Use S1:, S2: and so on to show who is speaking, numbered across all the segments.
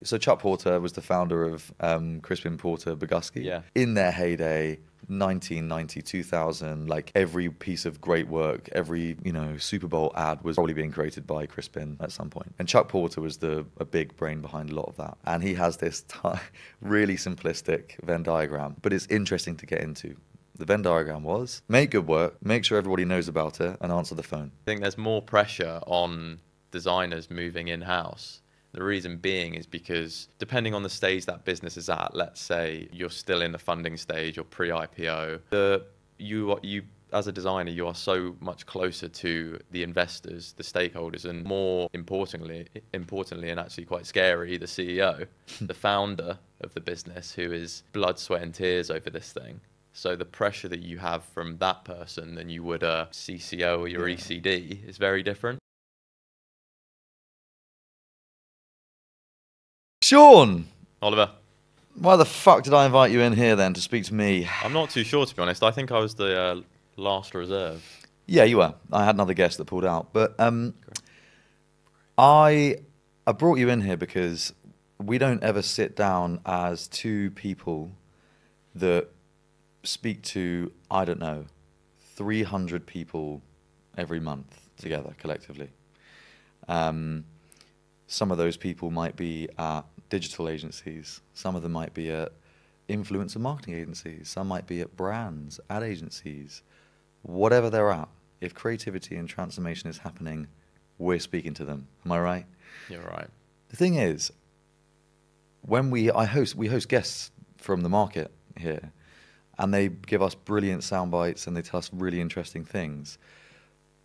S1: So Chuck Porter was the founder of Crispin Porter Bogusky.
S2: Yeah.
S1: In their heyday, 1990, 2000, like every piece of great work, every, Super Bowl ad was probably being created by Crispin at some point. And Chuck Porter was a big brain behind a lot of that. And he has this really simplistic Venn diagram, but it's interesting to get into. The Venn diagram was, make good work, make sure everybody knows about it, and answer the phone.
S2: I think there's more pressure on designers moving in-house. The reason being is because depending on the stage that business is at, let's say you're still in the funding stage or pre-IPO, you as a designer, you are so much closer to the investors, the stakeholders, and more importantly, and actually quite scary, the CEO, the founder of the business, who is blood, sweat and tears over this thing. So the pressure that you have from that person than you would a CCO or your ECD is very different.
S1: Sean!
S2: Oliver.
S1: Why the fuck did I invite you in here then to speak to me?
S2: I'm not too sure, to be honest. I think I was the last reserve.
S1: Yeah, you were. I had another guest that pulled out. But I brought you in here because we don't ever sit down as two people that speak to, 300 people every month together, collectively. Some of those people might be at digital agencies. Some of them might be at influencer marketing agencies. Some might be at brands, ad agencies. Whatever they're at, if creativity and transformation is happening, we're speaking to them. Am I right?
S2: You're right.
S1: The thing is, when we host guests from the market here, and they give us brilliant sound bites and they tell us really interesting things,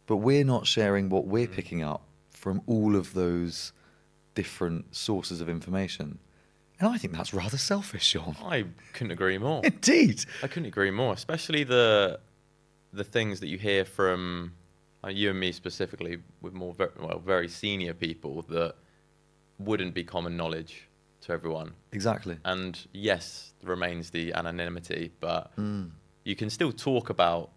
S1: but we're not sharing what we're picking up from all of those different sources of information. And I think that's rather selfish, Sean.
S2: I couldn't agree more.
S1: Indeed.
S2: I couldn't agree more, especially the things that you hear from you and me specifically, with more very senior people that wouldn't be common knowledge to everyone.
S1: Exactly.
S2: And yes, there remains the anonymity, but you can still talk about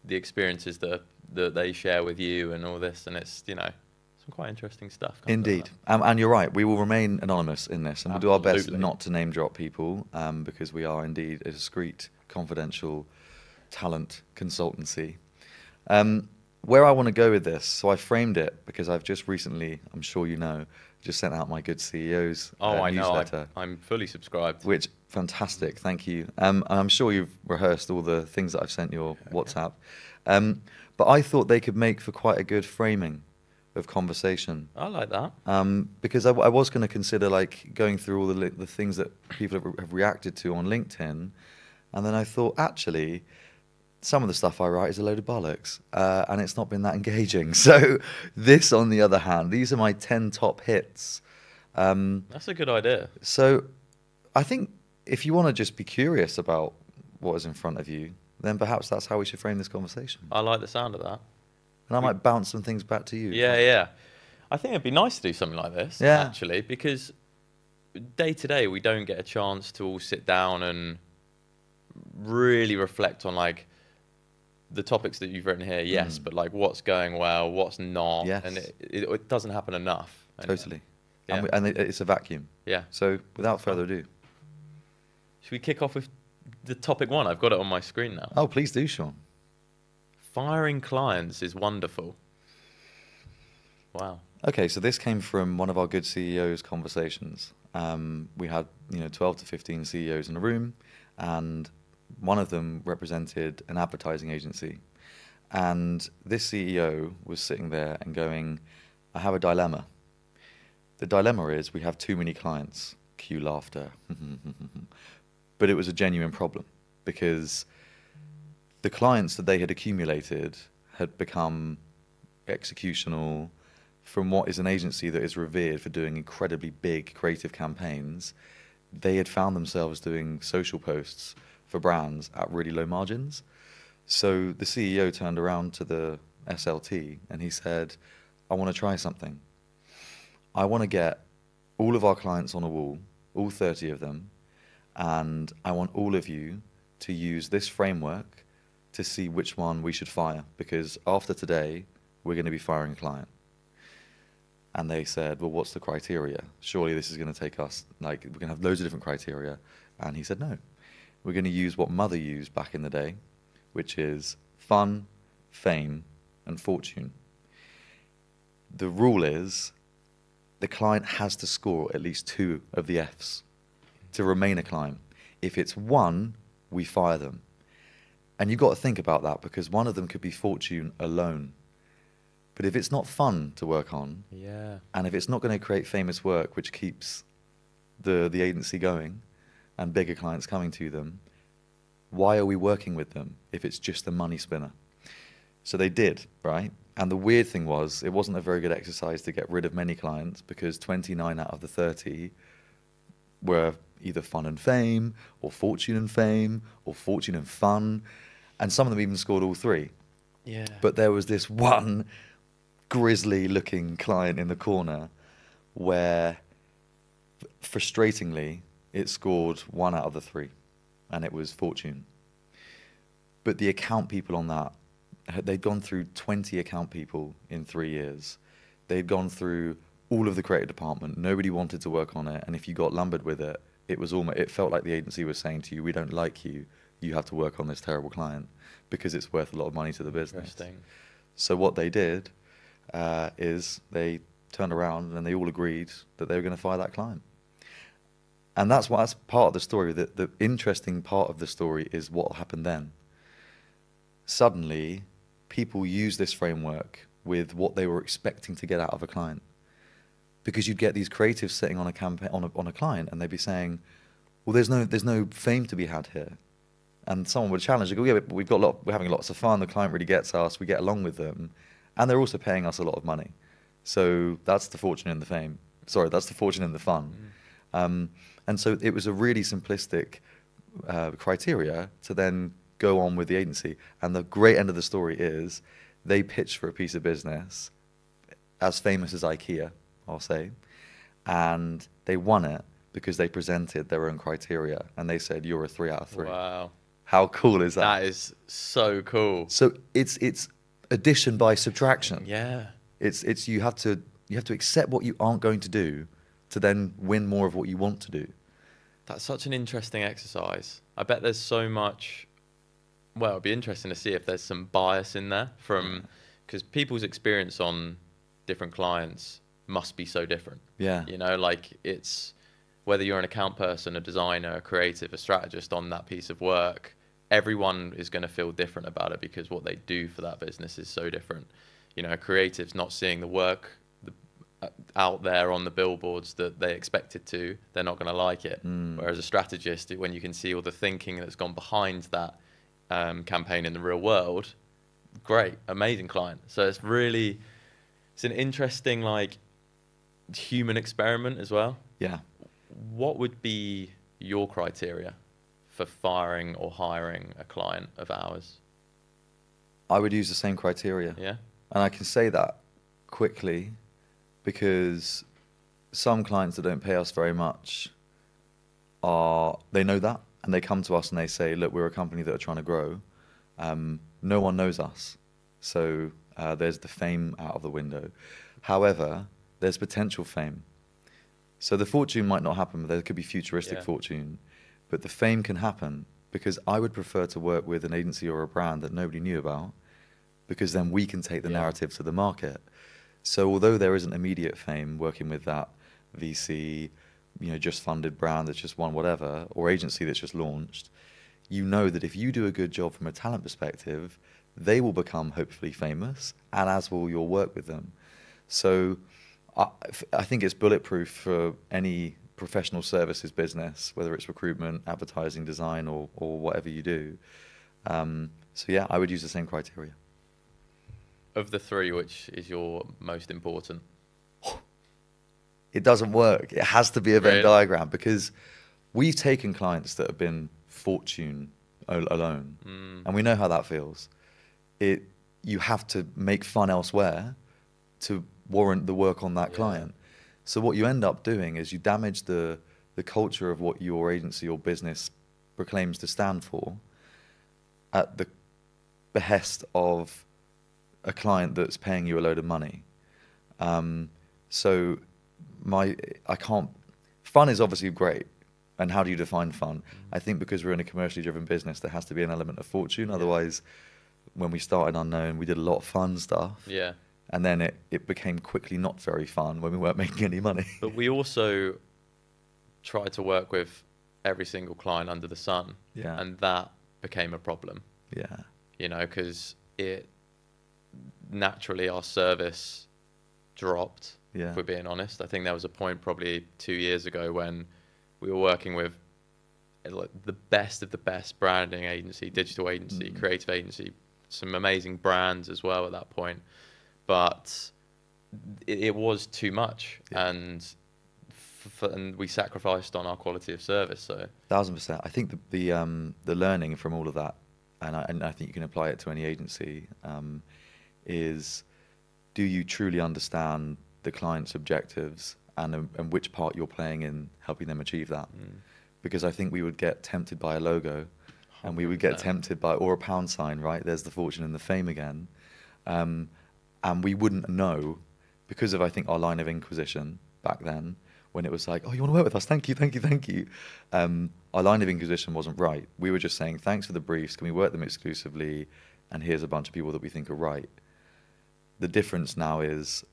S2: the experiences that they share with you and all this, and it's some quite interesting stuff.
S1: Indeed. And you're right, we will remain anonymous in this, and we'll do our best
S2: Absolutely.
S1: not to name drop people, because we are indeed a discreet, confidential talent consultancy. Where I want to go with this, so I framed it because I've just recently, I'm sure you know, just sent out my Good CEOs newsletter.
S2: I'm fully subscribed.
S1: Which, fantastic, thank you. I'm sure you've rehearsed all the things that I've sent your WhatsApp. But I thought they could make for quite a good framing of conversation.
S2: I like that.
S1: Because I was going to consider going through all the things that people have reacted to on LinkedIn, and then I thought, actually, some of the stuff I write is a load of bollocks, and it's not been that engaging. So this, on the other hand, these are my 10 top hits.
S2: That's a good idea.
S1: So I think if you want to just be curious about what is in front of you, then perhaps that's how we should frame this conversation.
S2: I like the sound of that.
S1: And I might bounce some things back to you.
S2: Yeah. I think it'd be nice to do something like this, actually, because day to day we don't get a chance to all sit down and really reflect on the topics that you've written here, yes, but what's going well, what's not,
S1: yes.
S2: and it doesn't happen enough.
S1: Totally.
S2: Yeah.
S1: And it's a vacuum.
S2: Yeah.
S1: So without further ado.
S2: Should we kick off with the topic one? I've got it on my screen now.
S1: Oh, please do, Sean.
S2: Firing clients is wonderful. Wow.
S1: Okay, so this came from one of our Good CEOs conversations. We had 12 to 15 CEOs in a room, and one of them represented an advertising agency. And this CEO was sitting there and going, I have a dilemma. The dilemma is we have too many clients. Cue laughter. But it was a genuine problem because the clients that they had accumulated had become executional from what is an agency that is revered for doing incredibly big creative campaigns. They had found themselves doing social posts for brands at really low margins. So the CEO turned around to the SLT and he said, I want to try something. I want to get all of our clients on a wall, all 30 of them, and I want all of you to use this framework to see which one we should fire, because after today, we're going to be firing a client. And they said, well, what's the criteria? Surely this is going to take us, like, we're going to have loads of different criteria. And he said, no, we're going to use what Mother used back in the day, which is fun, fame, and fortune. The rule is the client has to score at least 2 of the Fs to remain a client. If it's 1, we fire them. And you've got to think about that, because one of them could be fortune alone. But if it's not fun to work on, and if it's not going to create famous work which keeps the agency going and bigger clients coming to them, why are we working with them if it's just a money spinner? So they did, right? And the weird thing was, it wasn't a very good exercise to get rid of many clients, because 29 out of the 30 were either fun and fame, or fortune and fame, or fortune and fun. And some of them even scored all 3.
S2: Yeah.
S1: But there was this one grisly looking client in the corner where, frustratingly, it scored 1 out of the 3, and it was fortune. But the account people on that, they'd gone through 20 account people in 3 years. They'd gone through all of the creative department. Nobody wanted to work on it, and if you got lumbered with it, it felt like the agency was saying to you, we don't like you, you have to work on this terrible client, because it's worth a lot of money to the business. So what they did is they turned around and they all agreed that they were going to fire that client. And that's part of the story. The interesting part of the story is what happened then. Suddenly, people use this framework with what they were expecting to get out of a client. Because you'd get these creatives sitting on a campaign on a client, and they'd be saying, well, there's no fame to be had here. And someone would challenge, they go, yeah, but we're having lots of fun, the client really gets us, we get along with them, and they're also paying us a lot of money. So that's the fortune and the fame. Sorry, that's the fortune and the fun. And so it was a really simplistic criteria to then go on with the agency. And the great end of the story is they pitched for a piece of business as famous as IKEA, I'll say, and they won it because they presented their own criteria, and they said, you're a 3 out of 3.
S2: Wow.
S1: How cool is that?
S2: That is so cool.
S1: So it's addition by subtraction.
S2: Yeah.
S1: It's you have to accept what you aren't going to do to then win more of what you want to do.
S2: That's such an interesting exercise. I bet there's so much. Well, it'd be interesting to see if there's some bias in there because people's experience on different clients must be so different.
S1: Yeah.
S2: You know, like it's whether you're an account person, a designer, a creative, a strategist on that piece of work, everyone is going to feel different about it because what they do for that business is so different. You know, a creative's not seeing the work out there on the billboards that they expected to, they're not going to like it. Whereas a strategist, when you can see all the thinking that's gone behind that campaign in the real world, great, amazing client. So it's an interesting like human experiment as well.
S1: Yeah.
S2: What would be your criteria for firing or hiring a client of ours?
S1: I would use the same criteria.
S2: Yeah.
S1: And I can say that quickly because some clients that don't pay us very much they know that, and they come to us and they say, look, we're a company that are trying to grow. No one knows us. So there's the fame out of the window. However, there's potential fame. So the fortune might not happen, but there could be futuristic fortune. But the fame can happen because I would prefer to work with an agency or a brand that nobody knew about, because then we can take the narrative to the market. So although there isn't immediate fame working with that VC, just funded brand that's just won whatever, or agency that's just launched, you know that if you do a good job from a talent perspective, they will become hopefully famous, and as will your work with them. So I think it's bulletproof for any professional services business, whether it's recruitment, advertising, design, or whatever you do. So yeah, I would use the same criteria.
S2: Of the three, which is your most important?
S1: It doesn't work. It has to be a Venn
S2: Really?
S1: diagram, because we've taken clients that have been fortune alone, and we know how that feels. You have to make fun elsewhere to warrant the work on that client. So what you end up doing is you damage the culture of what your agency or business proclaims to stand for at the behest of a client that's paying you a load of money. So I can't, fun is obviously great. And how do you define fun? I think because we're in a commercially driven business, there has to be an element of fortune. Otherwise, when we started Unknown, we did a lot of fun stuff.
S2: Yeah.
S1: And then it became quickly not very fun when we weren't making any money.
S2: But we also tried to work with every single client under the sun.
S1: Yeah.
S2: And that became a problem.
S1: Yeah.
S2: You know, because naturally our service dropped,
S1: Yeah.
S2: if we're being honest. I think there was a point probably 2 years ago when we were working with like the best of the best branding agency, digital agency, creative agency, some amazing brands as well at that point. But it was too much, and we sacrificed on our quality of service. So
S1: 1000%. I think the learning from all of that, and I think you can apply it to any agency, is do you truly understand the client's objectives and which part you're playing in helping them achieve that? Because I think we would get tempted by a logo, and we would get tempted by, or a pound sign, right? There's the fortune and the fame again. And we wouldn't know, because of, I think, our line of inquisition back then, when it was like, oh, you want to work with us? Thank you, thank you, thank you. Our line of inquisition wasn't right. We were just saying, thanks for the briefs. Can we work them exclusively? And here's a bunch of people that we think are right. The difference now is,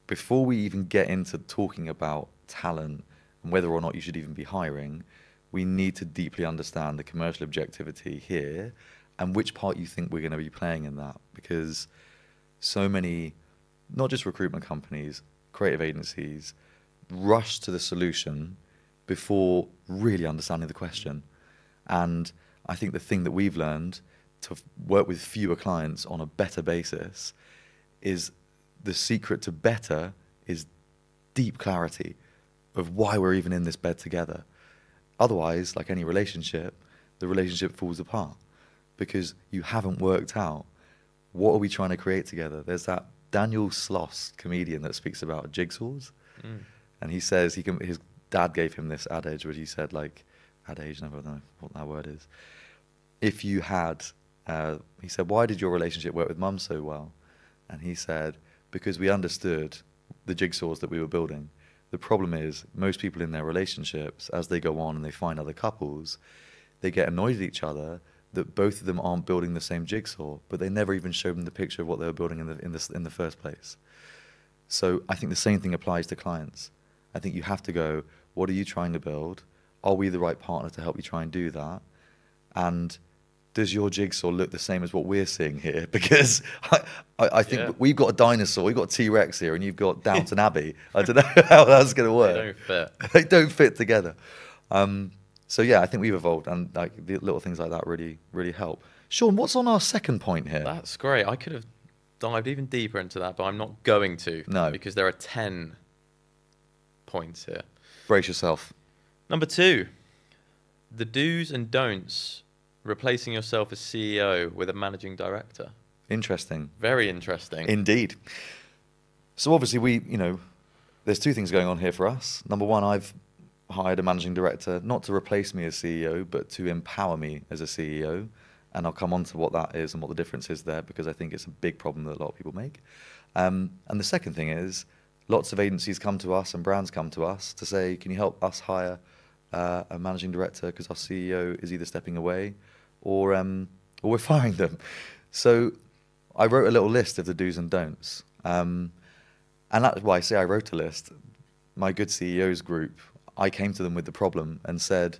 S1: before we even get into talking about talent and whether or not you should even be hiring, we need to deeply understand the commercial objectivity here and which part you think we're going to be playing in that. Because so many, not just recruitment companies, creative agencies, rush to the solution before really understanding the question. And I think the thing that we've learned to work with fewer clients on a better basis is the secret to better is deep clarity of why we're even in this bed together. Otherwise, like any relationship, the relationship falls apart because you haven't worked out what are we trying to create together. There's that Daniel Sloss comedian that speaks about jigsaws, and he says his dad gave him this adage where he said, like, adage, I don't know what that word is. If you had, he said, why did your relationship work with mum so well? And he said, because we understood the jigsaws that we were building. The problem is, most people in their relationships, as they go on and they find other couples, they get annoyed at each other that both of them aren't building the same jigsaw, but they never even showed them the picture of what they were building in the first place. So I think the same thing applies to clients. I think you have to go, what are you trying to build? Are we the right partner to help you try and do that? And does your jigsaw look the same as what we're seeing here? Because I think we've got a dinosaur, we've got a T-Rex here, and you've got Downton Abbey. I don't know how that's going to work.
S2: They don't fit.
S1: They don't fit together. So yeah, I think we've evolved, and like the little things like that really, really help. Sean, what's on our second point here?
S2: That's great. I could have dived even deeper into that, but I'm not going to.
S1: No.
S2: Because there are 10 points here.
S1: Brace yourself.
S2: Number 2, the do's and don'ts replacing yourself as CEO with a managing director.
S1: Interesting.
S2: Very interesting.
S1: Indeed. So obviously there's two things going on here for us. Number one, I've hired a managing director, not to replace me as CEO, but to empower me as a CEO. And I'll come on to what that is and what the difference is there, because I think it's a big problem that a lot of people make. And the second thing is, lots of agencies come to us and brands come to us to say, can you help us hire a managing director because our CEO is either stepping away or we're firing them. So I wrote a little list of the do's and don'ts. And that's why I say I wrote a list. My Good CEOs group, I came to them with the problem and said,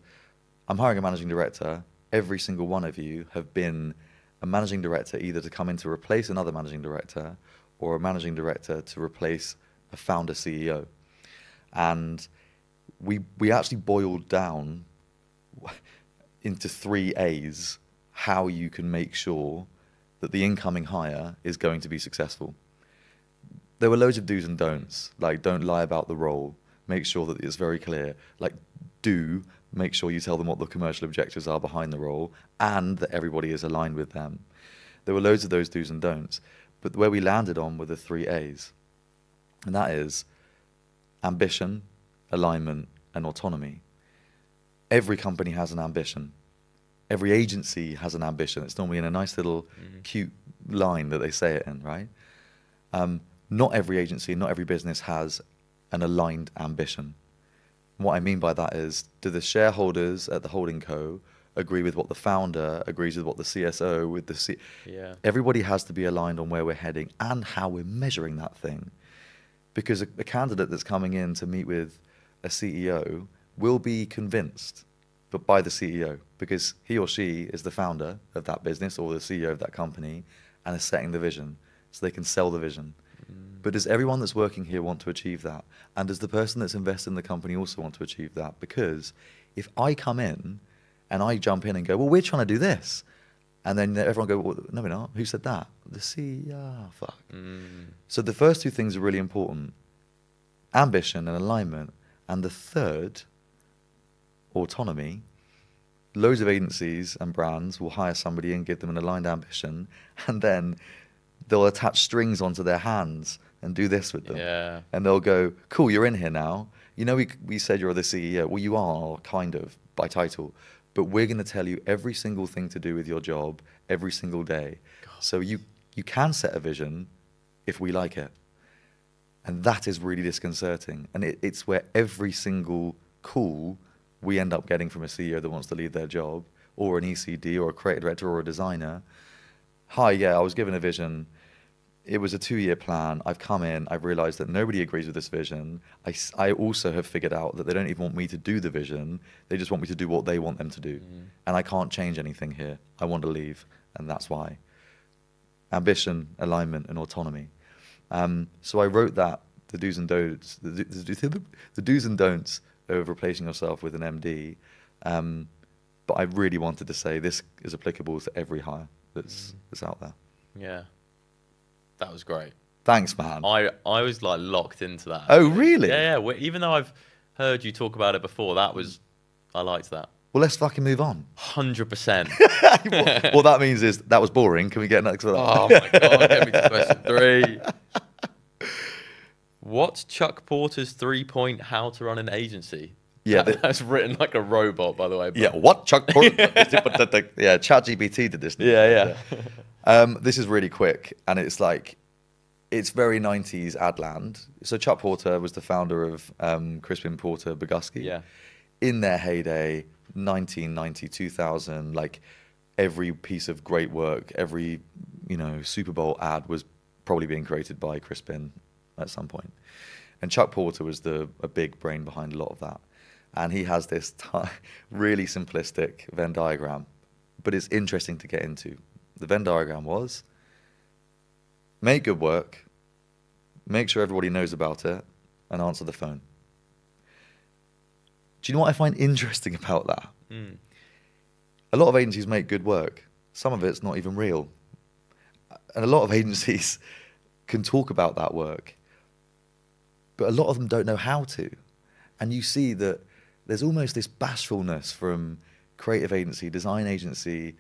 S1: I'm hiring a managing director. Every single one of you have been a managing director either to come in to replace another managing director or a managing director to replace a founder CEO. And we actually boiled down into 3 A's how you can make sure that the incoming hire is going to be successful. There were loads of do's and don'ts, like don't lie about the role, make sure that it's very clear, like do make sure you tell them what the commercial objectives are behind the role and that everybody is aligned with them. There were loads of those do's and don'ts, but where we landed on were the 3 A's, and that is ambition, alignment, and autonomy. Every company has an ambition. Every agency has an ambition. It's normally in a nice little cute line that they say it in, right? Not every agency, not every business has an aligned ambition. What I mean by that is, do the shareholders at the holding co agree with what the founder agrees with what the CSO, with the
S2: Yeah.
S1: Everybody has to be aligned on where we're heading and how we're measuring that thing. Because a candidate that's coming in to meet with a CEO will be convinced but by the CEO, because he or she is the founder of that business or the CEO of that company and is setting the vision, so they can sell the vision. But does everyone that's working here want to achieve that? And does the person that's invested in the company also want to achieve that? Because if I come in and I jump in and go, well, we're trying to do this, and then everyone go, well, no, we're not. Who said that? The CEO. Fuck. So the first two things are really important: ambition and alignment. And the third, autonomy. Loads of agencies and brands will hire somebody and give them an aligned ambition, and then they'll attach strings onto their hands and do this with them.
S2: Yeah.
S1: And they'll go, cool, you're in here now. You know, we said you're the CEO. Well, you are, kind of, by title. But we're going to tell you every single thing to do with your job every single day. God. So you can set a vision if we like it. And that is really disconcerting. And it's where every single call we end up getting from a CEO that wants to leave their job, or an ECD, or a creative director, or a designer. Hi, yeah, I was given a vision. It was a 2-year plan. I've come in. I've realized that nobody agrees with this vision. I also have figured out that they don't even want me to do the vision. They just want me to do what they want them to do. And I can't change anything here. I want to leave, and that's why. Ambition, alignment, and autonomy. So I wrote that, the do's and don'ts, the do's and don'ts of replacing yourself with an MD. But I really wanted to say this is applicable to every hire that's out there.
S2: Yeah. That was great.
S1: Thanks, man.
S2: I was like locked into that.
S1: Oh, really?
S2: Yeah. Even though I've heard you talk about it before, I liked that.
S1: Well, let's fucking move on.
S2: 100%.
S1: What that means is that was boring. Can we get next one?
S2: Oh my God, get me to question 3. What's Chuck Porter's 3-point how to run an agency?
S1: Yeah,
S2: that's written like a robot, by the way.
S1: Yeah, what? Chuck Porter? Yeah, ChatGPT did this.
S2: Yeah.
S1: This is really quick, and it's like, it's very 90s Adland. So Chuck Porter was the founder of Crispin Porter Bogusky.
S2: Yeah.
S1: In their heyday, 1990, 2000, like every piece of great work, every Super Bowl ad was probably being created by Crispin at some point. And Chuck Porter was a big brain behind a lot of that. And he has this really simplistic Venn diagram, but it's interesting to get into. The Venn diagram was, make good work, make sure everybody knows about it, and answer the phone. Do you know what I find interesting about that? A lot of agencies make good work. Some of it's not even real. And a lot of agencies can talk about that work, but a lot of them don't know how to. And you see that there's almost this bashfulness from creative agency, design agency,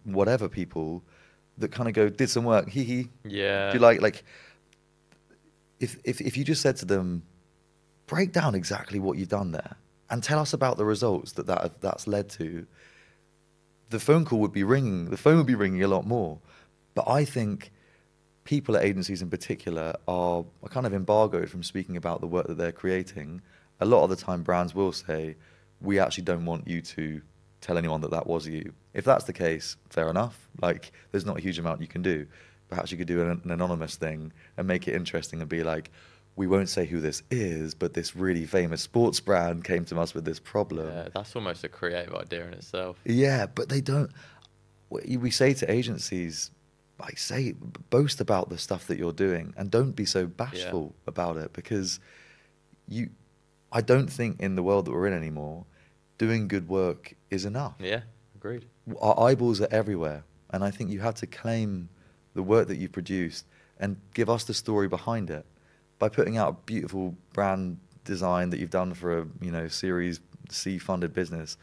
S1: whatever people that kind of go, did some work, hee hee.
S2: Yeah.
S1: Do you like if you just said to them, break down exactly what you've done there and tell us about the results that's led to, the phone call would be ringing. The phone would be ringing a lot more. But I think people at agencies in particular are kind of embargoed from speaking about the work that they're creating. A lot of the time brands will say, we actually don't want you to tell anyone that was you. If that's the case, fair enough. Like, there's not a huge amount you can do. Perhaps you could do an anonymous thing and make it interesting and be like, we won't say who this is, but this really famous sports brand came to us with this problem.
S2: Yeah, that's almost a creative idea in itself.
S1: Yeah, but they don't. We say to agencies, boast about the stuff that you're doing and don't be so bashful about it, because I don't think in the world that we're in anymore, doing good work is enough.
S2: Yeah, agreed.
S1: Our eyeballs are everywhere, and I think you have to claim the work that you produced and give us the story behind it by putting out a beautiful brand design that you've done for a Series C funded business,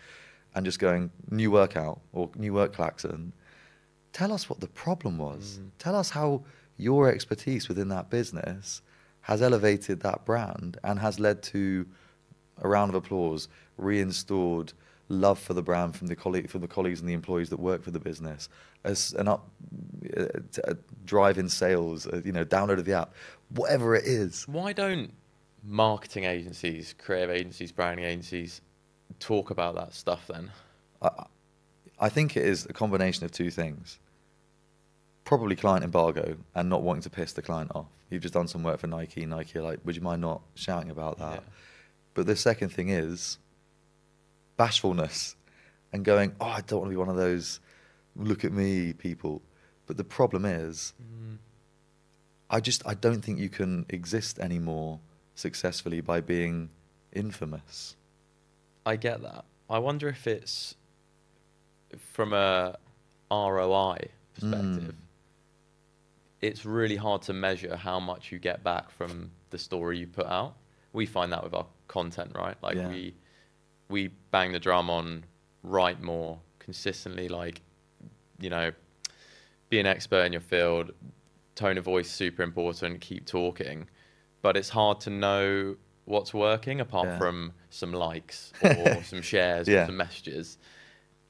S1: and just going, new workout or new work klaxon. Tell us what the problem was. Tell us how your expertise within that business has elevated that brand and has led to a round of applause, reinstalled love for the brand from the colleagues and the employees that work for the business, as a drive in sales, download of the app, whatever it is.
S2: Why don't marketing agencies, creative agencies, branding agencies talk about that stuff then?
S1: I think it is a combination of two things. Probably client embargo and not wanting to piss the client off. You've just done some work for Nike. Nike are like, would you mind not shouting about that?
S2: Yeah.
S1: But the second thing is bashfulness and going, oh, I don't want to be one of those look at me people. But the problem is, I don't think you can exist anymore successfully by being infamous.
S2: I get that. I wonder if it's from a ROI perspective. It's really hard to measure how much you get back from the story you put out. We find that with our content, right? Like we bang the drum on write more consistently, like, you know, be an expert in your field, tone of voice super important, keep talking. But it's hard to know what's working apart from some likes or some shares or some messages.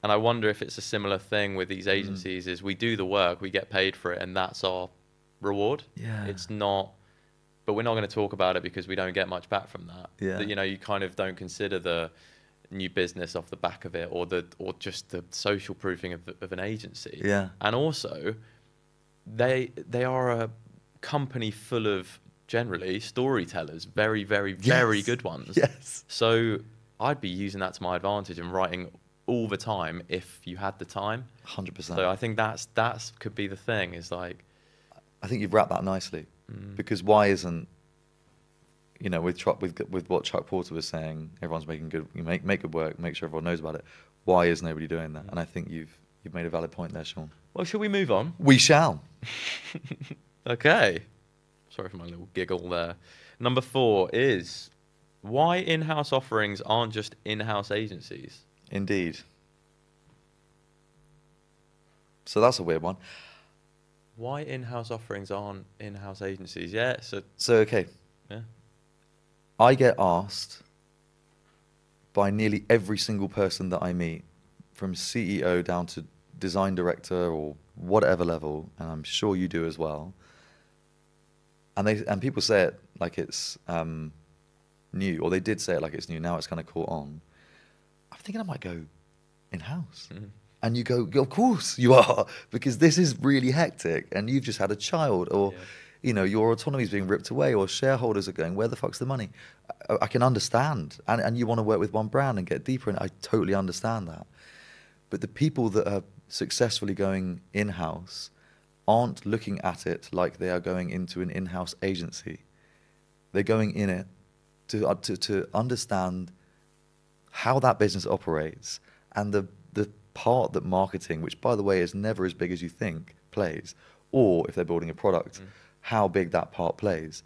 S2: And I wonder if it's a similar thing with these agencies is we do the work, we get paid for it, and that's our reward.
S1: Yeah.
S2: It's not, but we're not going to talk about it because we don't get much back from that.
S1: Yeah.
S2: You know, you kind of don't consider the new business off the back of it or just the social proofing of an agency.
S1: Yeah.
S2: And also, they are a company full of generally storytellers, very, very, very good ones.
S1: Yes.
S2: So I'd be using that to my advantage and writing all the time if you had the time.
S1: 100%.
S2: So I think that's could be the thing is like.
S1: I think you've wrapped that nicely, because why isn't, you know, with what Chuck Porter was saying, everyone's making good, you make good work, make sure everyone knows about it. Why is nobody doing that? And I think you've made a valid point there, Sean.
S2: Well, should we move on?
S1: We shall.
S2: Okay. Sorry for my little giggle there. Number 4 is why in-house offerings aren't just in-house agencies.
S1: Indeed. So that's a weird one.
S2: Why in-house offerings aren't in-house agencies? Yeah. So
S1: okay.
S2: Yeah.
S1: I get asked by nearly every single person that I meet, from CEO down to design director or whatever level, and I'm sure you do as well. And people say it like it's new, or they did say it like it's new. Now it's kind of caught on. I'm thinking I might go in-house. And you go, of course you are, because this is really hectic, and you've just had a child, or, you know, your autonomy is being ripped away, or shareholders are going, where the fuck's the money? I can understand, and you want to work with one brand and get deeper in it. I totally understand that. But the people that are successfully going in-house aren't looking at it like they are going into an in-house agency. They're going in it to understand how that business operates, and the part that marketing, which by the way is never as big as you think, plays, or if they're building a product, how big that part plays.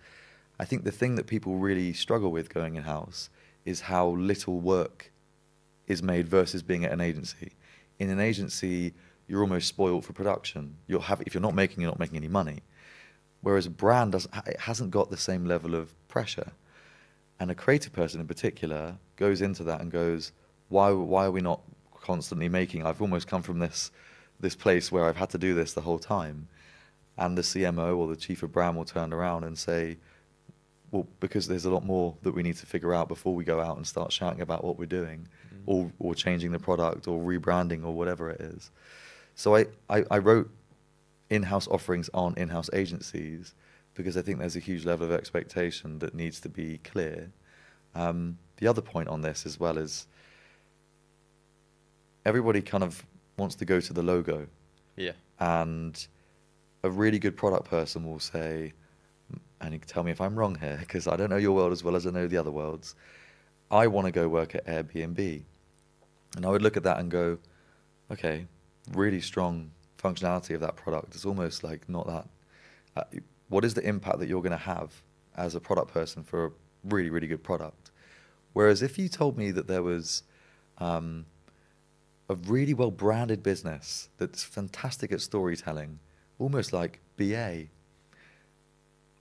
S1: I think the thing that people really struggle with going in-house is how little work is made versus being at an agency. In an agency, you're almost spoiled for production. If you're not making any money. Whereas a brand hasn't got the same level of pressure. And a creative person in particular goes into that and goes, why are we not constantly making? I've almost come from this place where I've had to do this the whole time. And the CMO or the chief of brand will turn around and say, well, because there's a lot more that we need to figure out before we go out and start shouting about what we're doing, or changing the product, or rebranding, or whatever it is. So I wrote in-house offerings aren't in-house agencies, because I think there's a huge level of expectation that needs to be clear. The other point on this as well is everybody kind of wants to go to the logo.
S2: Yeah.
S1: And a really good product person will say, and you can tell me if I'm wrong here, because I don't know your world as well as I know the other worlds, I want to go work at Airbnb. And I would look at that and go, okay, really strong functionality of that product. It's almost like not that. What is the impact that you're going to have as a product person for a really, really good product? Whereas if you told me that there was a really well-branded business that's fantastic at storytelling, almost like BA,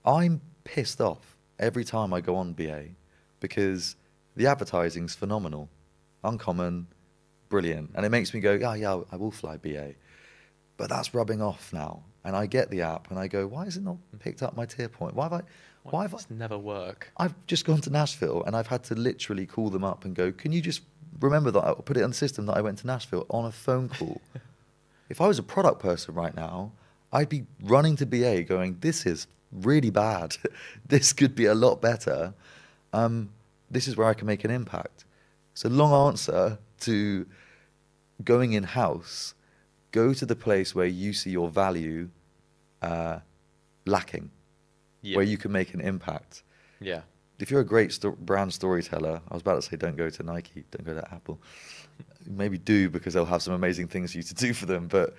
S1: I'm pissed off every time I go on BA, because the advertising's phenomenal, uncommon, brilliant, and it makes me go, yeah, I will fly BA. But that's rubbing off now, and I get the app and I go, why has it not picked up my tier point? Why Why have
S2: It's never work.
S1: I've just gone to Nashville and I've had to literally call them up and go, can you just remember that I put it on the system that I went to Nashville on a phone call? If I was a product person right now, I'd be running to BA going, this is really bad. This could be a lot better. This is where I can make an impact. So long answer to going in-house, go to the place where you see your value lacking, where you can make an impact.
S2: Yeah.
S1: If you're a great brand storyteller, I was about to say don't go to Nike, don't go to Apple. Maybe do, because they'll have some amazing things for you to do for them, but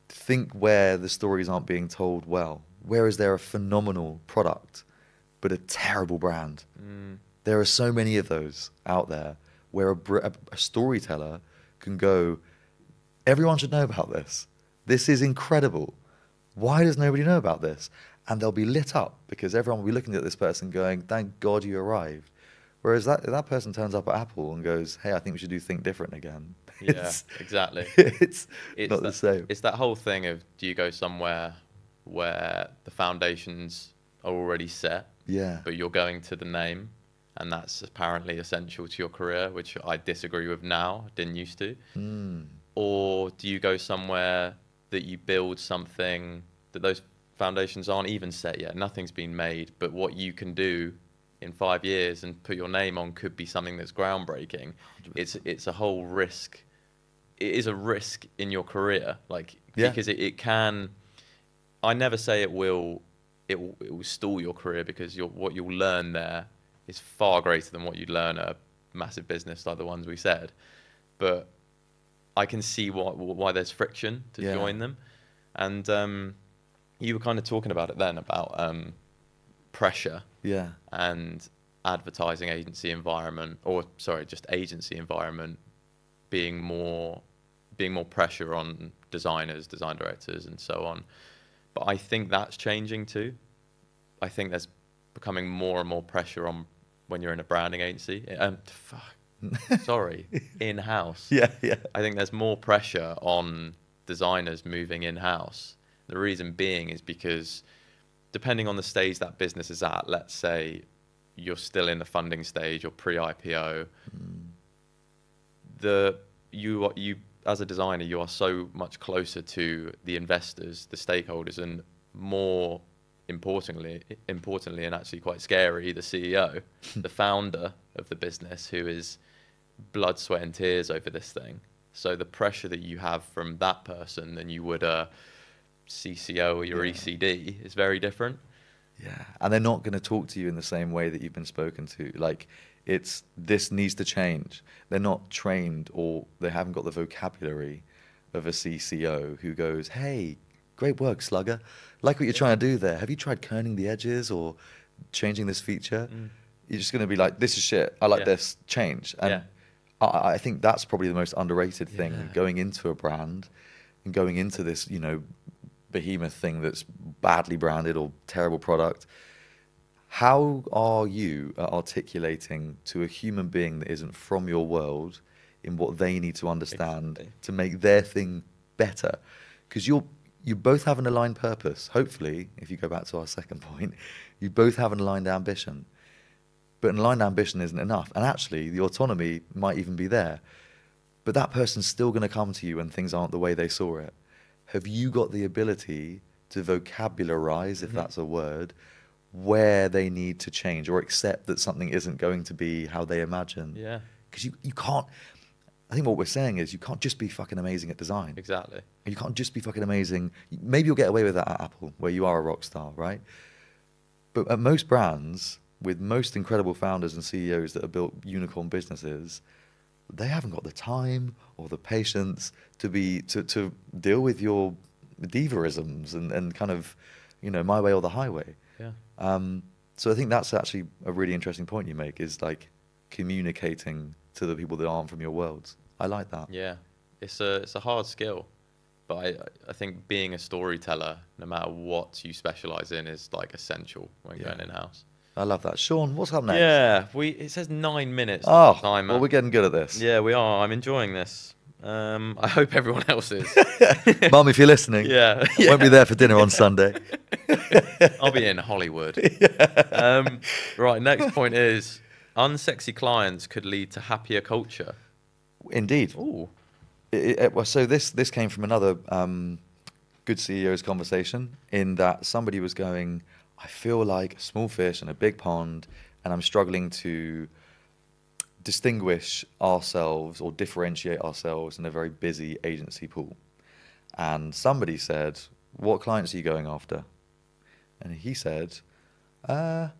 S1: think where the stories aren't being told well. Where is there a phenomenal product but a terrible brand? There are so many of those out there where a storyteller can go, everyone should know about this. This is incredible. Why does nobody know about this? And they'll be lit up because everyone will be looking at this person going, thank God you arrived. Whereas that person turns up at Apple and goes, hey, I think we should do Think Different again.
S2: Yeah, exactly.
S1: It's not the same.
S2: It's that whole thing of, do you go somewhere where the foundations are already set, but you're going to the name, and that's apparently essential to your career, which I disagree with now, didn't used to. Or do you go somewhere that you build something that those foundations aren't even set yet, nothing's been made, but what you can do in 5 years and put your name on could be something that's groundbreaking. 100%. It's a whole risk. It is a risk in your career, because it can. I never say it will stall your career, because what you'll learn there is far greater than what you'd learn at a massive business like the ones we said. But I can see why there's friction to join them, and you were kind of talking about it then about pressure. Yeah. And advertising agency environment, just agency environment being more pressure on designers, design directors, and so on. But I think that's changing too. I think there's becoming more and more pressure on when you're in a branding agency. In-house. Yeah. I think there's more pressure on designers moving in-house. The reason being is because depending on the stage that business is at, let's say you're still in the funding stage or pre-IPO, you as a designer, you are so much closer to the investors, the stakeholders, and more importantly, and actually quite scary, the CEO, the founder of the business, who is blood, sweat, and tears over this thing. So the pressure that you have from that person than you would a CCO or your ECD is very different.
S1: Yeah, and they're not going to talk to you in the same way that you've been spoken to. This needs to change. They're not trained, or they haven't got the vocabulary of a CCO who goes, hey, great work, slugger. Like what you're trying to do there. Have you tried kerning the edges or changing this feature? You're just going to be like, this is shit. I like this. Change. And I think that's probably the most underrated thing going into a brand and going into this, behemoth thing that's badly branded or terrible product. How are you articulating to a human being that isn't from your world in what they need to understand to make their thing better? Because you both have an aligned purpose. Hopefully, if you go back to our second point, you both have an aligned ambition. But an aligned ambition isn't enough. And actually, the autonomy might even be there. But that person's still going to come to you when things aren't the way they saw it. Have you got the ability to vocabularize, if that's a word, where they need to change or accept that something isn't going to be how they imagine? Yeah. Because you can't, I think what we're saying is you can't just be fucking amazing at design.
S2: Exactly.
S1: You can't just be fucking amazing. Maybe you'll get away with that at Apple, where you are a rock star, right? But at most brands, with most incredible founders and CEOs that have built unicorn businesses, they haven't got the time or the patience to deal with your divaisms and kind of, my way or the highway. Yeah. So I think that's actually a really interesting point you make, is communicating to the people that aren't from your worlds. I like that.
S2: Yeah, it's a hard skill, but I think being a storyteller, no matter what you specialize in, is essential when going in-house.
S1: I love that. Sean, what's up next?
S2: Yeah, it says 9 minutes.
S1: Oh, well, we're getting good at this.
S2: Yeah, we are. I'm enjoying this. I hope everyone else is.
S1: Mum, if you're listening,
S2: Yeah.
S1: I won't be there for dinner on Sunday.
S2: I'll be in Hollywood. Right, next point is unsexy clients could lead to happier culture.
S1: Indeed.
S2: Ooh.
S1: So this came from another good CEO's conversation, in that somebody was going, I feel like a small fish in a big pond, and I'm struggling to distinguish ourselves or differentiate ourselves in a very busy agency pool. And somebody said, what clients are you going after? And he said, well,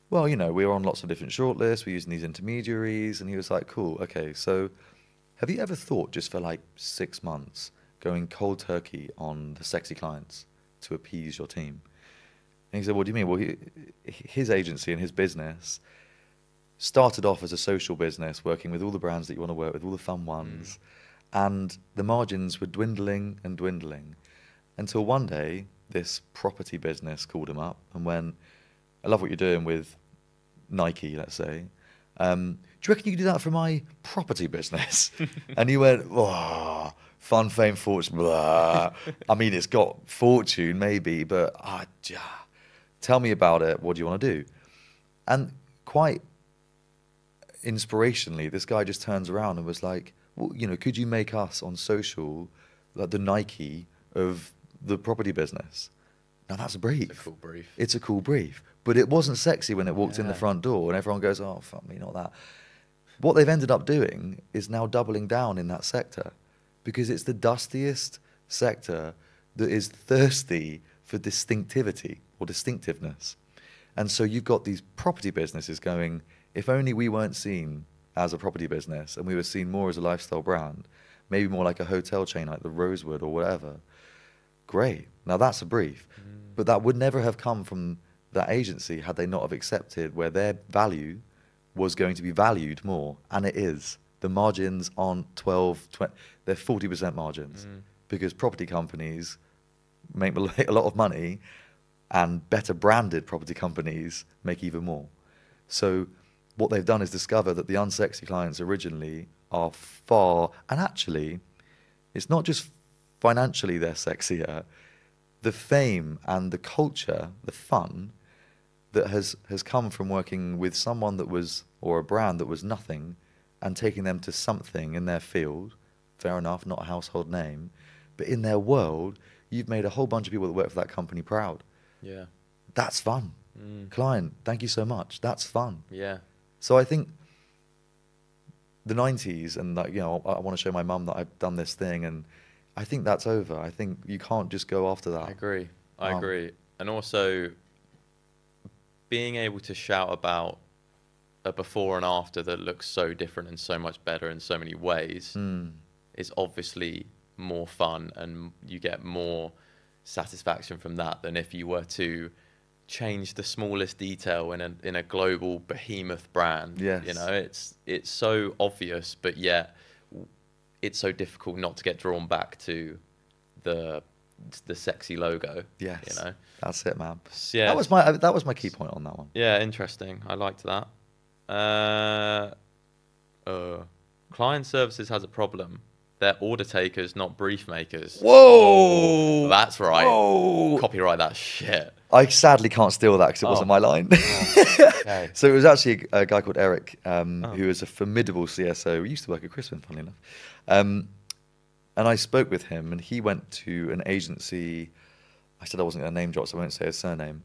S1: we're on lots of different shortlists, we're using these intermediaries. And he was like, cool, okay, so have you ever thought, just for like 6 months, going cold turkey on the sexy clients to appease your team? And he said, what do you mean? Well, his agency and his business started off as a social business, working with all the brands that you want to work with, all the fun ones. And the margins were dwindling and dwindling, until one day this property business called him up and went, I love what you're doing with Nike, let's say. Do you reckon you could do that for my property business? And he went, oh, fun, fame, fortune, blah. I mean, it's got fortune maybe, but tell me about it. What do you want to do? And quite inspirationally, this guy just turns around and was like, well, could you make us on social like the Nike of the property business? Now that's a brief.
S2: It's a cool brief.
S1: It's a cool brief. But it wasn't sexy when it walked in the front door, and everyone goes, oh, fuck me, not that. What they've ended up doing is now doubling down in that sector, because it's the dustiest sector that is thirsty for distinctivity or distinctiveness. And so you've got these property businesses going, if only we weren't seen as a property business and we were seen more as a lifestyle brand, maybe more like a hotel chain like the Rosewood or whatever. Great. Now that's a brief. But that would never have come from that agency had they not have accepted where their value was going to be valued more. And it is. The margins aren't 12, 20, they're 40% margins, because property companies make a lot of money, and better branded property companies make even more. So what they've done is discover that the unsexy clients originally are far, and actually, it's not just financially they're sexier, the fame and the culture, the fun that has come from working with someone that was, or a brand that was nothing, and taking them to something in their field, fair enough, not a household name, but in their world, you've made a whole bunch of people that work for that company proud.
S2: Yeah.
S1: That's fun. Client, thank you so much. That's fun.
S2: Yeah.
S1: So I think the 90s, and I want to show my mum that I've done this thing, and I think that's over. I think you can't just go after that.
S2: I agree. And also being able to shout about a before and after that looks so different and so much better in so many ways is obviously more fun, and you get more satisfaction from that than if you were to change the smallest detail in a global behemoth brand.
S1: Yes.
S2: It's so obvious, but yet it's so difficult not to get drawn back to the sexy logo.
S1: Yes. That's it, man.
S2: Yeah.
S1: That was my key point on that one.
S2: Yeah, interesting. I liked that. Client services has a problem. They're order takers, not brief makers.
S1: Whoa!
S2: Oh, that's right.
S1: Whoa!
S2: Copyright that shit.
S1: I sadly can't steal that because it wasn't my line.
S2: Okay.
S1: So it was actually a guy called Eric, who is a formidable CSO. We used to work at Crispin, funnily enough. And I spoke with him, and he went to an agency. I said I wasn't going to name drop, so I won't say his surname.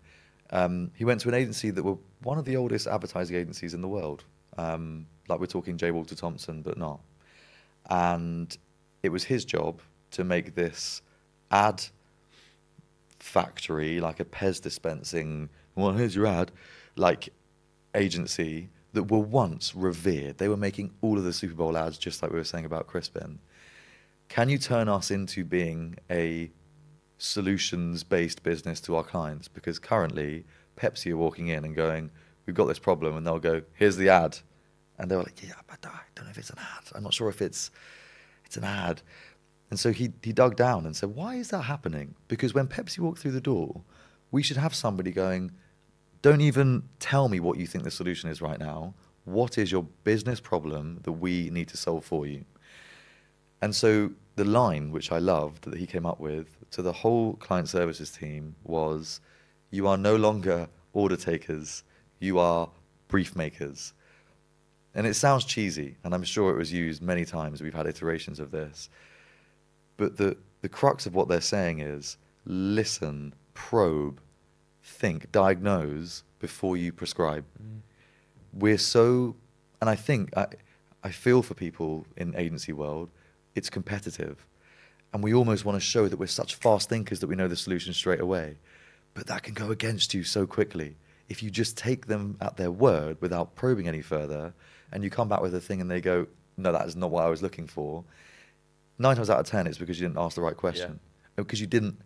S1: He went to an agency that were one of the oldest advertising agencies in the world. Like we're talking J. Walter Thompson, but not. And it was his job to make this ad factory, like a Pez dispensing, well, here's your ad, like agency that were once revered. They were making all of the Super Bowl ads, just like we were saying about Crispin. Can you turn us into being a solutions-based business to our clients? Because currently, Pepsi are walking in and going, we've got this problem, and they'll go, here's the ad. And they were like, yeah, but I don't know if it's an ad. I'm not sure if it's an ad. And so he dug down and said, why is that happening? Because when Pepsi walk through the door, we should have somebody going, don't even tell me what you think the solution is right now. What is your business problem that we need to solve for you? And so the line, which I loved, that he came up with to the whole client services team was, you are no longer order takers, you are brief makers. And it sounds cheesy, and I'm sure it was used many times. We've had iterations of this. But the crux of what they're saying is, listen, probe, think, diagnose before you prescribe. We're so, and I think, I feel for people in agency world, it's competitive. And we almost want to show that we're such fast thinkers that we know the solution straight away. But that can go against you so quickly. If you just take them at their word without probing any further, and you come back with a thing and they go, no, that is not what I was looking for, 9 times out of 10, it's because you didn't ask the right question. Because you didn't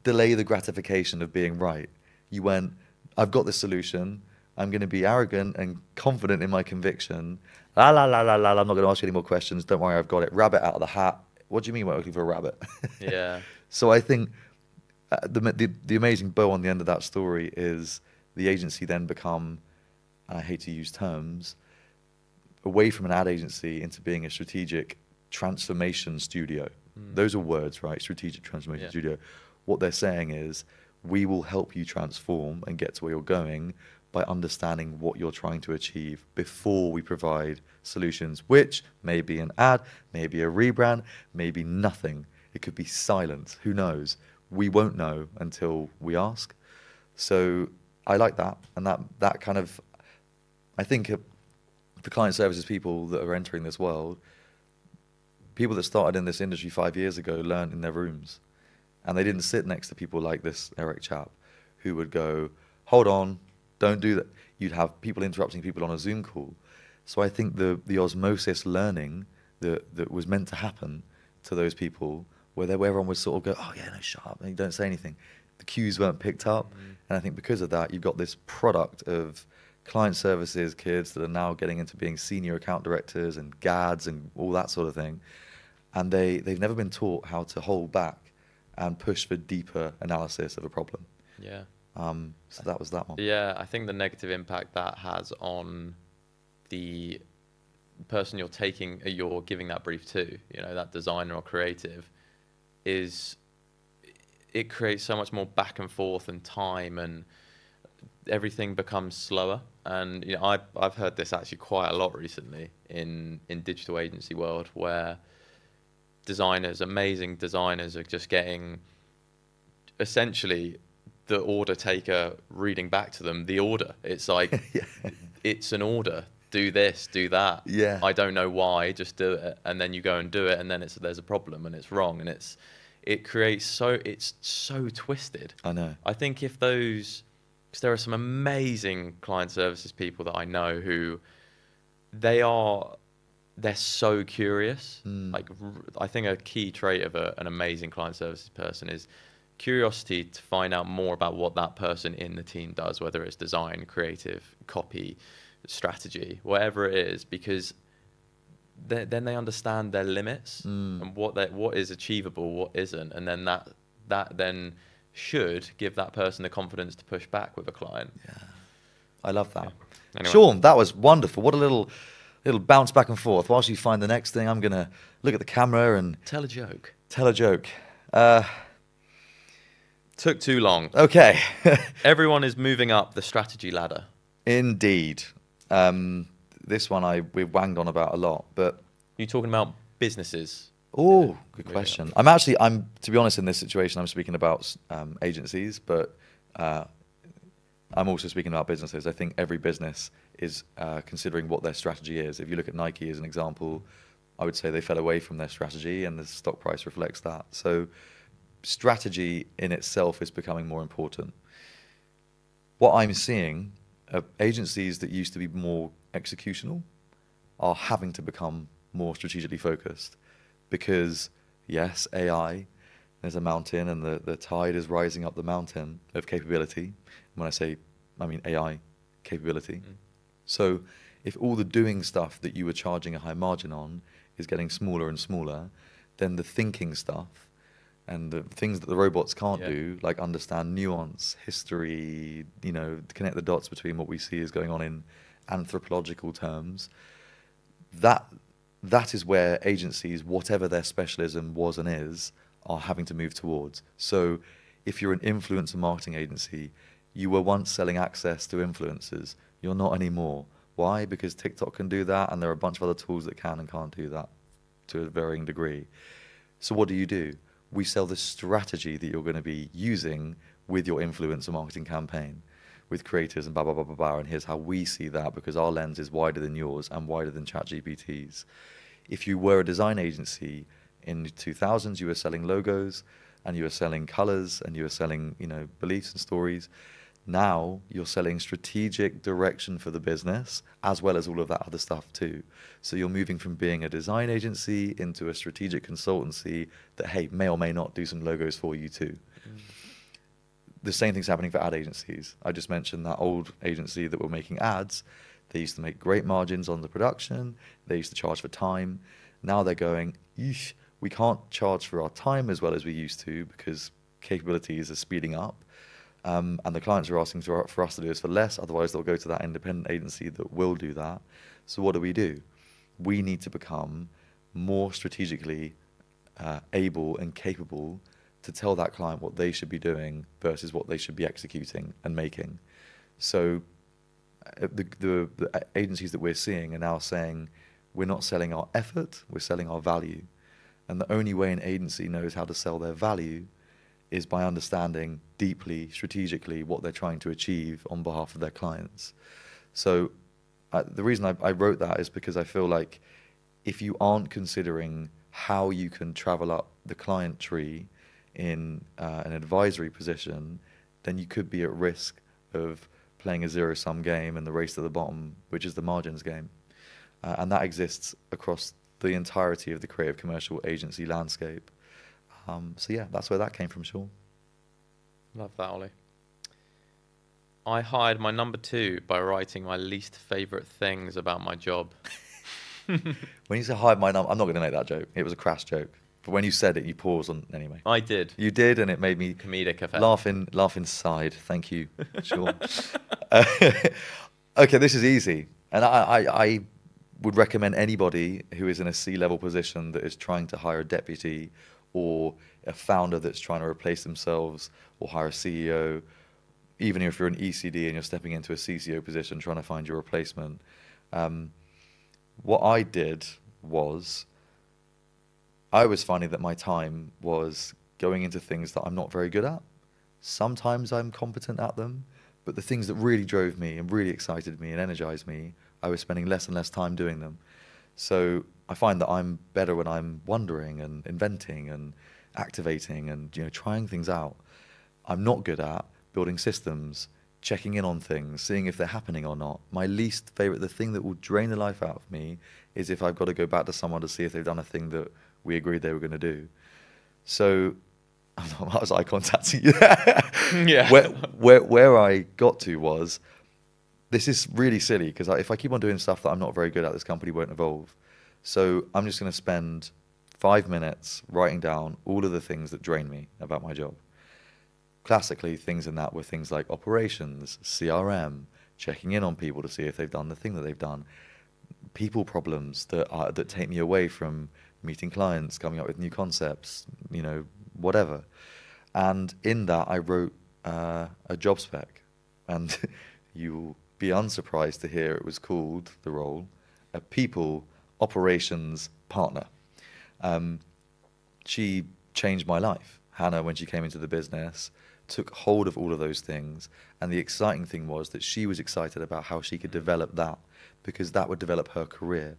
S1: delay the gratification of being right. You went, I've got this solution. I'm going to be arrogant and confident in my conviction. La, la, la, la, la, I'm not going to ask you any more questions. Don't worry, I've got it. Rabbit out of the hat. What do you mean we're looking for a rabbit?
S2: Yeah.
S1: So I think the amazing bow on the end of that story is the agency then become, and I hate to use terms, away from an ad agency into being a strategic transformation studio. Those are words, right? Strategic transformation studio. What they're saying is, we will help you transform and get to where you're going by understanding what you're trying to achieve before we provide solutions, which may be an ad, maybe a rebrand, maybe nothing. It could be silence. Who knows? We won't know until we ask. So I like that. And that kind of, I think for client services people that are entering this world, people that started in this industry 5 years ago learned in their rooms. And they didn't sit next to people like this Eric chap who would go, hold on, don't do that. You'd have people interrupting people on a Zoom call. So I think the osmosis learning that was meant to happen to those people, where everyone would sort of go, oh yeah, no, shut up, and you don't say anything. The cues weren't picked up. And I think because of that, you've got this product of client services kids that are now getting into being senior account directors and GADs and all that sort of thing. And they've never been taught how to hold back and push for deeper analysis of a problem.
S2: Yeah.
S1: So that was that one.
S2: Yeah, I think the negative impact that has on the person you're giving that brief to, that designer or creative, is it creates so much more back and forth and time, and everything becomes slower. And I've heard this actually quite a lot recently in digital agency world, where amazing designers are just getting essentially the order taker reading back to them the order. It's like, it's an order. Do this, do that.
S1: Yeah.
S2: I don't know why, just do it. And then you go and do it, and then there's a problem and it's wrong, and it's so twisted.
S1: I know.
S2: I think because there are some amazing client services people that I know who they're so curious. Like, I think a key trait of an amazing client services person is curiosity to find out more about what that person in the team does, whether it's design, creative, copy, strategy, whatever it is, because then they understand their limits and what is achievable, what isn't, and then that then should give that person the confidence to push back with a client.
S1: Yeah, I love that.
S2: Yeah. Anyway.
S1: Sean, that was wonderful. What a little bounce back and forth. Whilst you find the next thing, I'm gonna look at the camera and
S2: Tell a joke. Took too long.
S1: Okay.
S2: Everyone is moving up the strategy ladder.
S1: Indeed. This one we've wanged on about a lot, but
S2: You talking about businesses?
S1: oh, good question. I'm to be honest, in this situation, I'm speaking about agencies, but I'm also speaking about businesses. I think every business is considering what their strategy is. If you look at Nike as an example, I would say they fell away from their strategy, and the stock price reflects that. So strategy in itself is becoming more important. What I'm seeing, agencies that used to be more executional are having to become more strategically focused, because yes, AI, there's a mountain, and the tide is rising up the mountain of capability. When I mean AI capability. So if all the doing stuff that you were charging a high margin on is getting smaller and smaller, then the thinking stuff and the things that the robots can't do, like understand nuance, history, connect the dots between what we see is going on in anthropological terms, that that is where agencies, whatever their specialism was and is, are having to move towards. So if you're an influencer marketing agency, you were once selling access to influencers. You're not anymore. Why? Because TikTok can do that, and there are a bunch of other tools that can and can't do that to a varying degree. So what do? We sell the strategy that you're going to be using with your influencer marketing campaign, with creators and blah, blah, blah, blah, blah. And here's how we see that, because our lens is wider than yours and wider than ChatGPT's. If you were a design agency in the 2000s, you were selling logos and you were selling colors and you were selling, beliefs and stories. Now you're selling strategic direction for the business, as well as all of that other stuff too. So you're moving from being a design agency into a strategic consultancy that, hey, may or may not do some logos for you too. The same thing's happening for ad agencies. I just mentioned that old agency that were making ads. They used to make great margins on the production. They used to charge for time. Now they're going, eesh, we can't charge for our time as well as we used to because capabilities are speeding up. And the clients are asking for us to do this for less. Otherwise, they'll go to that independent agency that will do that. So what do? We need to become more strategically able and capable to tell that client what they should be doing versus what they should be executing and making. So the agencies that we're seeing are now saying, we're not selling our effort, we're selling our value. And the only way an agency knows how to sell their value is by understanding deeply, strategically, what they're trying to achieve on behalf of their clients. So the reason I wrote that is because I feel like if you aren't considering how you can travel up the client tree in an advisory position, then you could be at risk of playing a zero-sum game and the race to the bottom, which is the margins game. And that exists across the entirety of the creative commercial agency landscape. So yeah, that's where that came from, Sean.
S2: Love that, Ollie. I hired my number 2 by writing my least favourite things about my job.
S1: When you say hide my number, I'm not going to make that joke. It was a crass joke. But when you said it, you paused on anyway.
S2: I did.
S1: You did, and it made me
S2: comedic effect.
S1: Laugh inside. Thank you, Sean. Okay, this is easy. And I would recommend anybody who is in a C-level position that is trying to hire a deputy or a founder that's trying to replace themselves or hire a CEO, even if you're an ECD and you're stepping into a CCO position trying to find your replacement. What I did was I was finding that my time was going into things that I'm not very good at. Sometimes I'm competent at them, but the things that really drove me and really excited me and energized me, I was spending less and less time doing them. So I find that I'm better when I'm wondering and inventing and activating and trying things out. I'm not good at building systems, checking in on things, seeing if they're happening or not. My least favorite, the thing that will drain the life out of me, is if I've got to go back to someone to see if they've done a thing that we agreed they were going to do. So I was eye contacting you.
S2: Yeah.
S1: Where I got to was, this is really silly because if I keep on doing stuff that I'm not very good at, this company won't evolve. So I'm just going to spend 5 minutes writing down all of the things that drain me about my job. Classically, things in that were things like operations, CRM, checking in on people to see if they've done the thing that they've done, people problems that take me away from meeting clients, coming up with new concepts, whatever. And in that, I wrote a job spec. And you'll be unsurprised to hear it was called, the role, a people operations partner. She changed my life. Hannah, when she came into the business, took hold of all of those things. And the exciting thing was that she was excited about how she could develop that, because that would develop her career.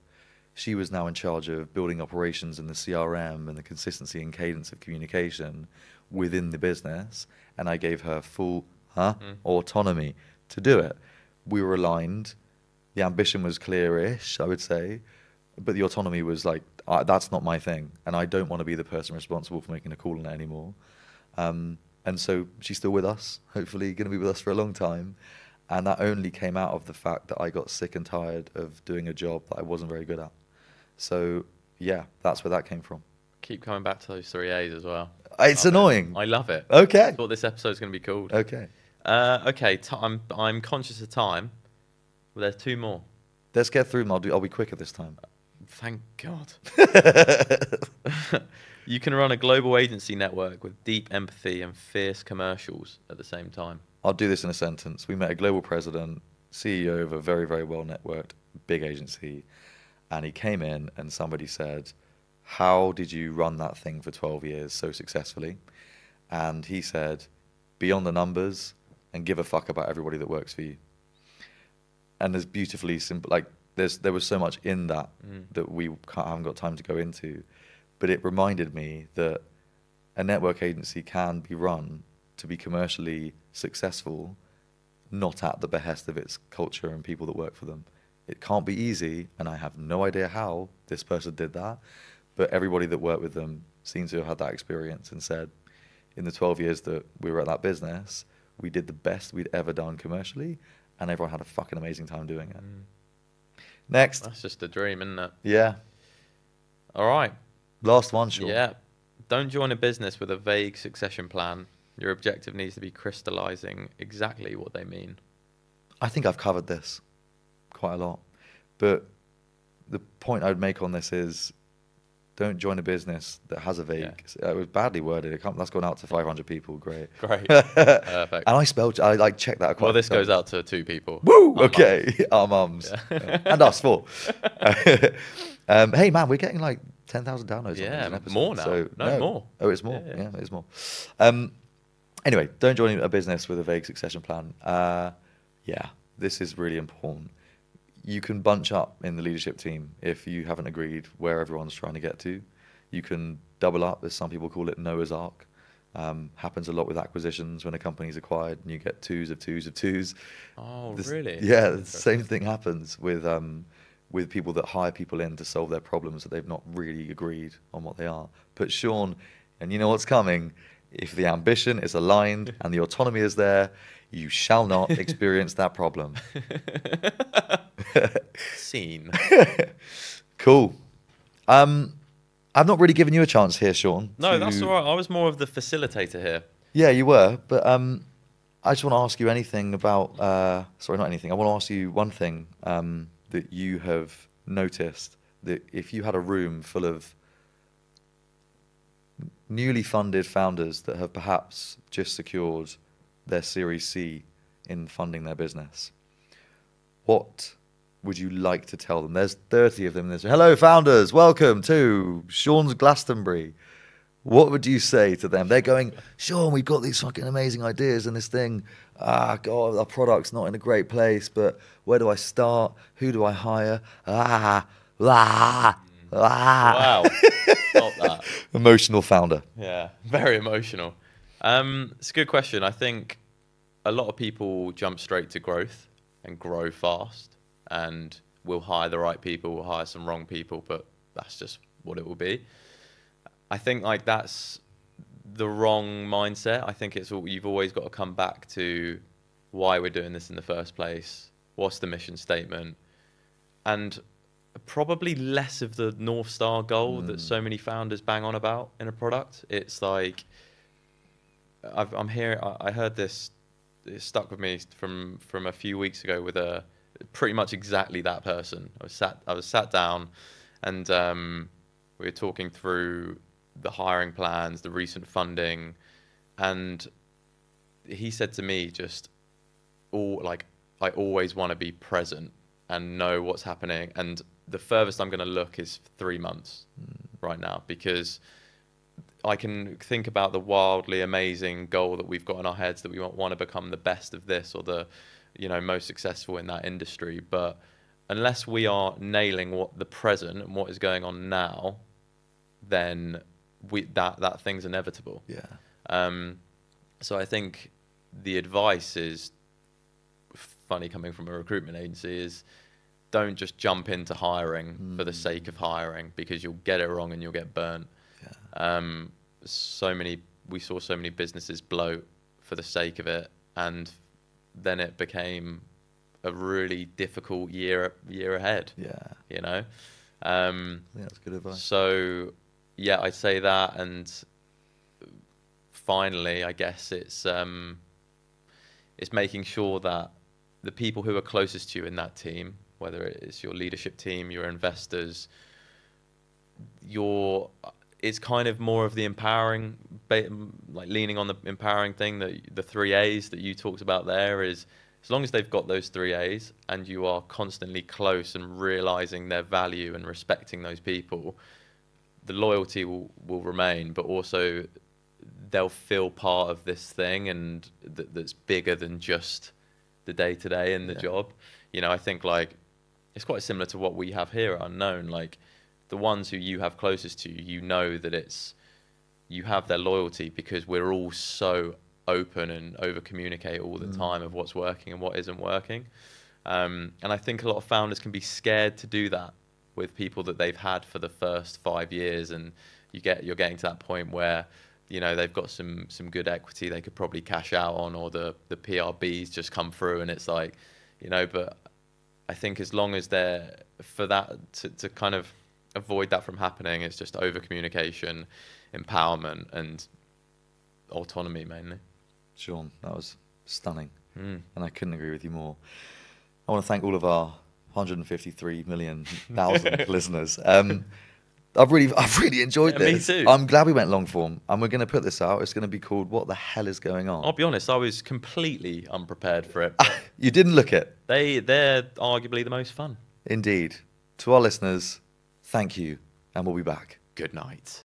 S1: She was now in charge of building operations and the CRM and the consistency and cadence of communication within the business. And I gave her full autonomy to do it. We were aligned. The ambition was clear-ish, I would say. But the autonomy was like, that's not my thing. And I don't want to be the person responsible for making a call on it anymore. And so she's still with us, hopefully going to be with us for a long time. And that only came out of the fact that I got sick and tired of doing a job that I wasn't very good at. So, yeah, that's where that came from.
S2: Keep coming back to those 3 A's as well.
S1: It's annoying.
S2: I love it.
S1: Okay.
S2: That's what this episode's going to be called.
S1: Okay.
S2: I'm conscious of time. Well, there's 2 more.
S1: Let's get through them. I'll be quicker this time.
S2: Thank God. You can run a global agency network with deep empathy and fierce commercials at the same time.
S1: I'll do this in a sentence. We met a global president, CEO of a very, very well-networked big agency, and he came in and somebody said, how did you run that thing for 12 years so successfully? And he said, be on the numbers and give a fuck about everybody that works for you. And there's beautifully simple, like there was so much in that that we haven't got time to go into, but it reminded me that a network agency can be run to be commercially successful, not at the behest of its culture and people that work for them. It can't be easy, and I have no idea how this person did that, but everybody that worked with them seems to have had that experience and said, in the 12 years that we were at that business, we did the best we'd ever done commercially, and everyone had a fucking amazing time doing it. Next.
S2: That's just a dream, isn't it?
S1: Yeah.
S2: All right.
S1: Last one, Sean.
S2: Yeah. Don't join a business with a vague succession plan. Your objective needs to be crystallizing exactly what they mean.
S1: I think I've covered this quite a lot, but the point I would make on this is don't join a business that has a vague. It was badly worded. That's gone out to 500 people. Great.
S2: Perfect.
S1: And I like checked that.
S2: Well, this goes out to 2 people.
S1: Woo! Okay, our mums. Yeah. And us 4. Hey man, we're getting like 10,000 downloads.
S2: Yeah,
S1: on episode,
S2: more now.
S1: So,
S2: no, more.
S1: Oh, it's more. Yeah, it's more. Anyway, don't join a business with a vague succession plan. This is really important. You can bunch up in the leadership team if you haven't agreed where everyone's trying to get to. You can double up, as some people call it, Noah's Ark. Happens a lot with acquisitions when a company's acquired and you get 2s of 2s of 2s.
S2: Oh, really?
S1: Yeah, the same thing happens with people that hire people in to solve their problems that they've not really agreed on what they are. But Sean, and you know what's coming, if the ambition is aligned and the autonomy is there, you shall not experience that problem.
S2: Scene.
S1: Cool. I've not really given you a chance here, Sean.
S2: No, that's all right. I was more of the facilitator here.
S1: Yeah, you were. But I just want to ask you anything about... sorry, not anything. I want to ask you one thing that you have noticed, that if you had a room full of newly funded founders that have perhaps just secured their Series C in funding their business, what would you like to tell them? There's 30 of them. There's, hello, founders. Welcome to Sean's Glastonbury. What would you say to them? They're going, Sean, we've got these fucking amazing ideas and this thing. God, our product's not in a great place, but where do I start? Who do I hire? Wow.
S2: Stop that.
S1: Emotional founder.
S2: Yeah, very emotional. It's a good question. I think a lot of people jump straight to growth and grow fast, and we'll hire the right people, we'll hire some wrong people, but that's just what it will be. I think like that's the wrong mindset. I think it's you've always got to come back to why we're doing this in the first place. What's the mission statement? And probably less of the North Star goal that so many founders bang on about in a product. It's like, I heard this, it stuck with me from a few weeks ago with pretty much exactly that person. I was sat down and we were talking through the hiring plans, the recent funding, and he said to me I always want to be present and know what's happening, and the furthest I'm going to look is 3 months right now, because I can think about the wildly amazing goal that we've got in our heads, that we want to become the best of this or the most successful in that industry, but unless we are nailing what the present and what is going on now, then that thing's inevitable.
S1: Yeah.
S2: So I think the advice is, funny coming from a recruitment agency, is don't just jump into hiring for the sake of hiring, because you'll get it wrong and you'll get burnt. Yeah. We saw so many businesses bloat for the sake of it, and then it became a really difficult year ahead.
S1: Yeah.
S2: I
S1: think that's good advice.
S2: So yeah, I'd say that, and finally, I guess it's making sure that the people who are closest to you in that team, whether it's your leadership team, your investors, it's kind of more of the empowering, like leaning on the empowering thing, that the 3 A's that you talked about there, is as long as they've got those 3 A's and you are constantly close and realizing their value and respecting those people, the loyalty will remain, but also they'll feel part of this thing, and that's bigger than just the day-to-day and the job. You know, I think like it's quite similar to what we have here at Unknown. Like, the ones who you have closest to, you know that you have their loyalty because we're all so open and over communicate all the time of what's working and what isn't working. And I think a lot of founders can be scared to do that with people that they've had for the first 5 years, and you're getting to that point where, you know, they've got some good equity they could probably cash out on, or the PRBs just come through, and it's like, you know, but I think as long as they're, for that to kind of avoid that from happening, it's just over communication, empowerment, and autonomy mainly.
S1: Sean, that was stunning, and I couldn't agree with you more. I want to thank all of our 153 million thousand listeners. I've really enjoyed this.
S2: Me too.
S1: I'm glad we went long form, and we're going to put this out. It's going to be called "What the Hell Is Going On?"
S2: I'll be honest, I was completely unprepared for it.
S1: You didn't look it.
S2: They're arguably the most fun.
S1: Indeed. To our listeners, thank you, and we'll be back.
S2: Good night.